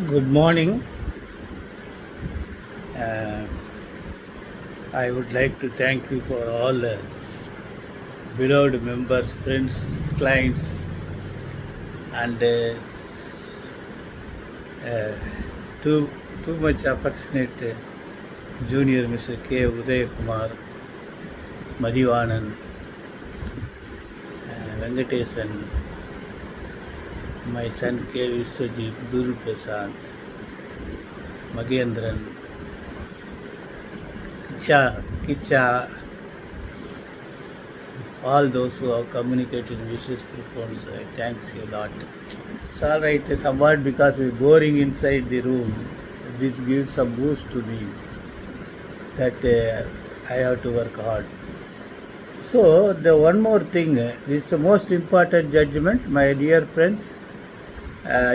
Good morning. Uh, I would like to thank you for all beloved members, friends, clients, and uh, too too much affectionate junior Mr. K. Uday Kumar, Madhivanan, Venkatesan, my son K. Viswajit, Guru Prasad, Magendran, Kicha, all those who have communicated wishes through phones. I thanks you a lot. It's all right, somewhat because we're boring inside the room. This gives some boost to me that I have to work hard. So, the one more thing, this is the most important judgment, my dear friends.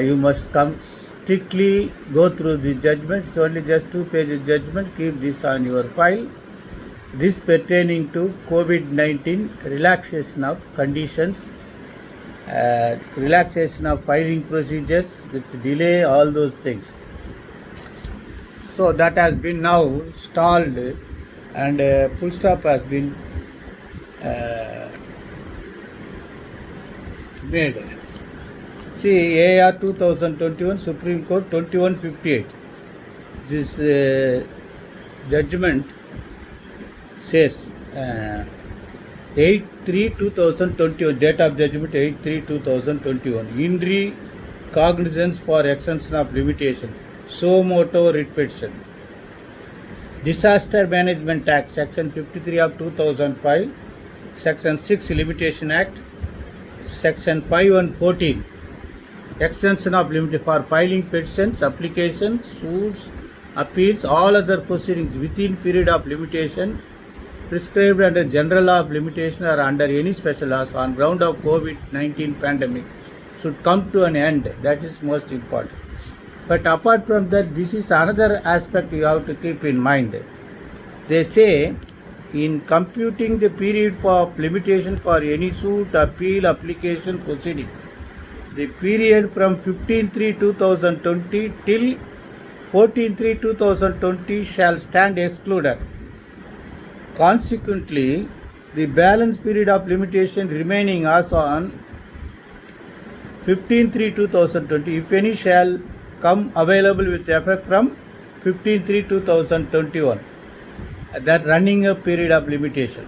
You must come strictly go through the judgment. It's only just 2 pages judgment. Keep this on your file. This pertaining to COVID-19 relaxation of conditions, relaxation of filing procedures with delay, all those things. So that has been now stalled and full stop has been made. See, AR 2021 Supreme Court 2158. This judgment says 8/3/2021, date of judgment 8/3/2021. In re cognizance for extension of limitation, suo motu writ petition. Disaster Management Act, Section 53 of 2005, Section 6 Limitation Act, Section 5 and 14, extension of limit for filing petitions, applications, suits, appeals, all other proceedings within period of limitation prescribed under general law of limitation or under any special laws on ground of COVID-19 pandemic should come to an end. That is most important. But apart from that, this is another aspect you have to keep in mind. They say in computing the period of limitation for any suit, appeal, application, proceedings, the period from 15/3/2020 till 14/3/2020 shall stand excluded. Consequently, the balance period of limitation remaining as on 15/3/2020, if any, shall come available with effect from 15/3/2021. That running a period of limitation.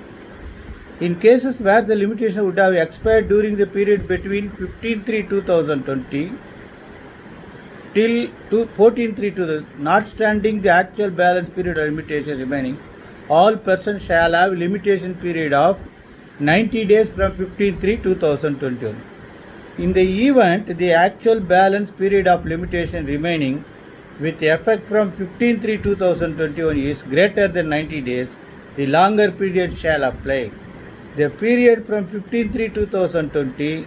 In cases where the limitation would have expired during the period between 15/3/2020 till 14/3/2020, notwithstanding the actual balance period of limitation remaining, all persons shall have limitation period of 90 days from 15/3/2021. In the event the actual balance period of limitation remaining with effect from 15/3/2021 is greater than 90 days, the longer period shall apply. The period from 15/3/2020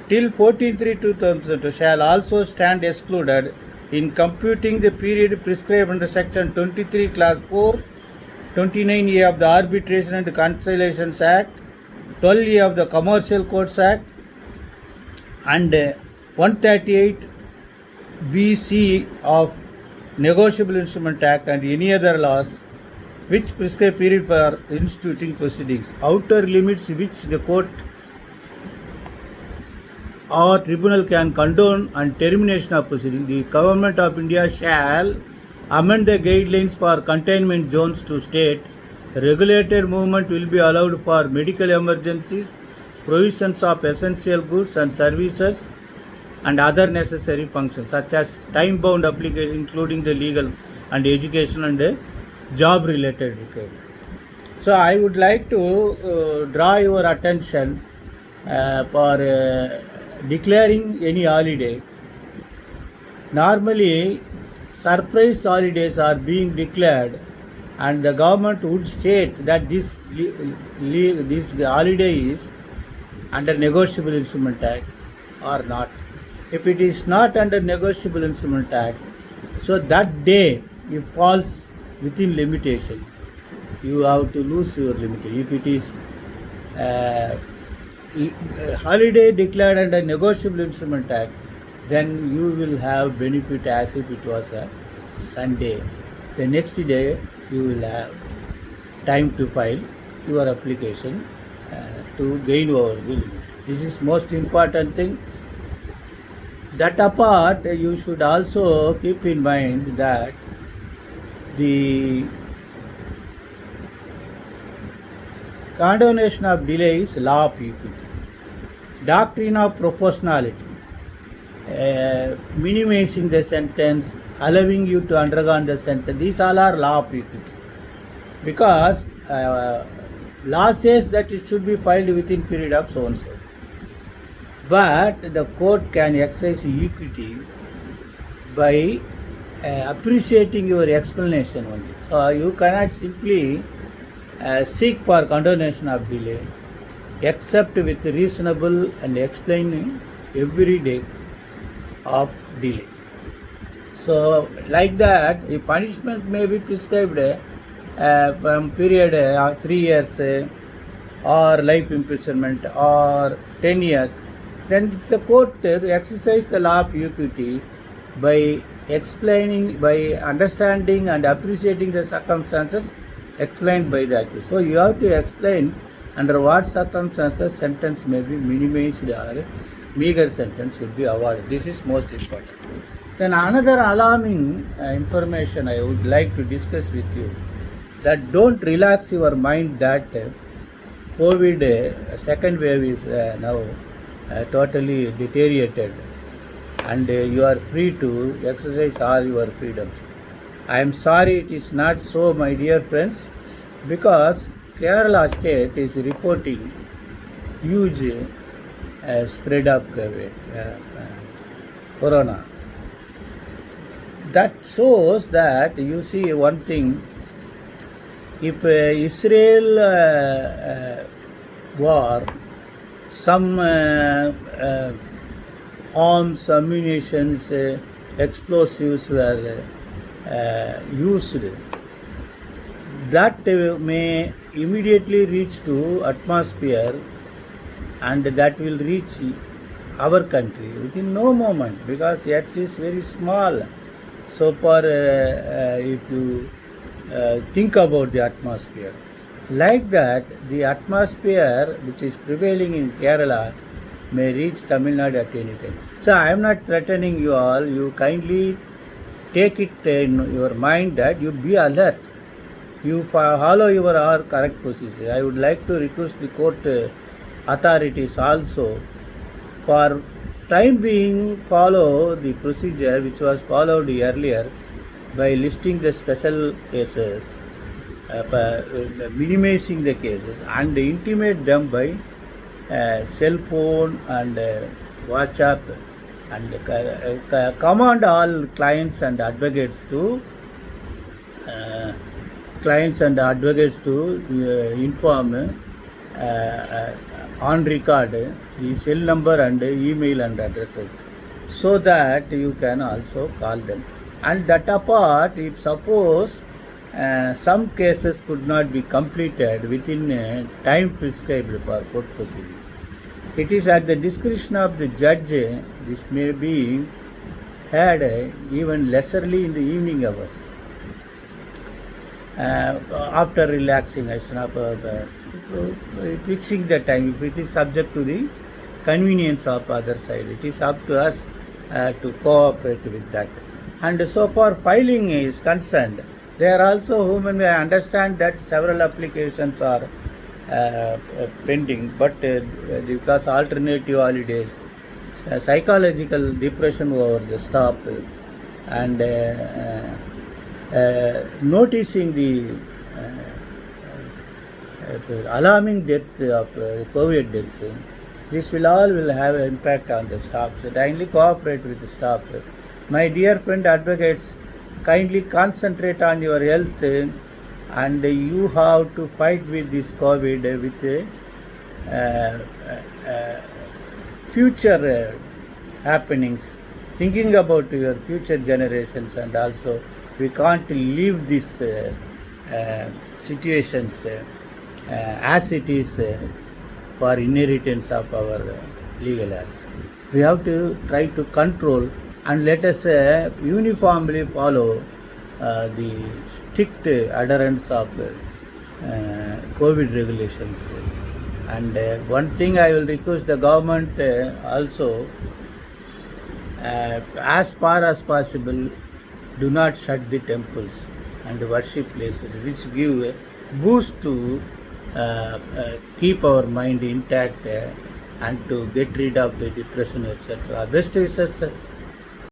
till 14/3/2020 shall also stand excluded in computing the period prescribed under Section 23, Clause 4, 29A of the Arbitration and Conciliations Act, 12A of the Commercial Courts Act, and 138 BC of Negotiable Instrument Act and any other laws which prescribe period for instituting proceedings. Outer limits which the court or tribunal can condone and termination of proceedings, the Government of India shall amend the guidelines for containment zones to state regulated movement will be allowed for medical emergencies, provisions of essential goods and services, and other necessary functions such as time-bound application including the legal and education and job-related requirements. So I would like to draw your attention for declaring any holiday. Normally, surprise holidays are being declared, and the government would state that this holiday is under Negotiable Instrument Act or not. If it is not under Negotiable Instrument Act, so that day it falls within limitation. You have to lose your limitation. If it is holiday declared under Negotiable Instrument Act, then you will have benefit as if it was a Sunday. The next day you will have time to file your application to gain over the limit. This is most important thing. That apart, you should also keep in mind that the condonation of delay is law of equity, doctrine of proportionality, minimizing the sentence, allowing you to undergo the sentence. These all are law of equity, because law says that it should be filed within period of so and so. But the court can exercise equity by appreciating your explanation only. So you cannot simply seek for condonation of delay except with reasonable and explaining every day of delay. So like that, a punishment may be prescribed from period 3 years or life imprisonment or 10 years. Then the court exercise the law of equity by explaining, by understanding and appreciating the circumstances explained by the accused. So you have to explain under what circumstances sentence may be minimized or meager sentence should be awarded. This is most important. Then another alarming information I would like to discuss with you, that don't relax your mind that COVID second wave is now totally deteriorated and you are free to exercise all your freedoms. I am sorry it is not so, my dear friends, because Kerala state is reporting huge spread of corona. That shows that, you see one thing, if Israel war, some arms, ammunitions, explosives were used, that may immediately reach to atmosphere and that will reach our country within no moment, because Earth is very small. So far, if you think about the atmosphere, like that, the atmosphere which is prevailing in Kerala may reach Tamil Nadu at any time. So I am not threatening you all. You kindly take it in your mind that you be alert. You follow your all correct procedure. I would like to request the court authorities also, for time being, follow the procedure which was followed earlier by listing the special cases, minimizing the cases, and intimate them by cell phone and WhatsApp, and command all clients and advocates to inform on record the cell number and email and addresses, so that you can also call them. And that apart, if suppose some cases could not be completed within time prescribed for court proceedings, it is at the discretion of the judge. This may be had even lesserly in the evening hours, after relaxation, fixing the time. If it is subject to the convenience of other side, it is up to us to cooperate with that. And so far filing is concerned, there are also whom I understand that several applications are pending, but because alternative holidays, psychological depression over the staff, and noticing the alarming death of COVID deaths, this will have an impact on the staff. So kindly cooperate with the staff. My dear friend advocates, kindly concentrate on your health, and you have to fight with this COVID with future happenings, thinking about your future generations, and also we can't leave these situations as it is for inheritance of our legal heirs. We have to try to control, and let us uniformly follow the strict adherence of COVID regulations. And one thing I will request the government also, as far as possible, do not shut the temples and worship places, which give a boost to keep our mind intact and to get rid of the depression, etc. Best wishes.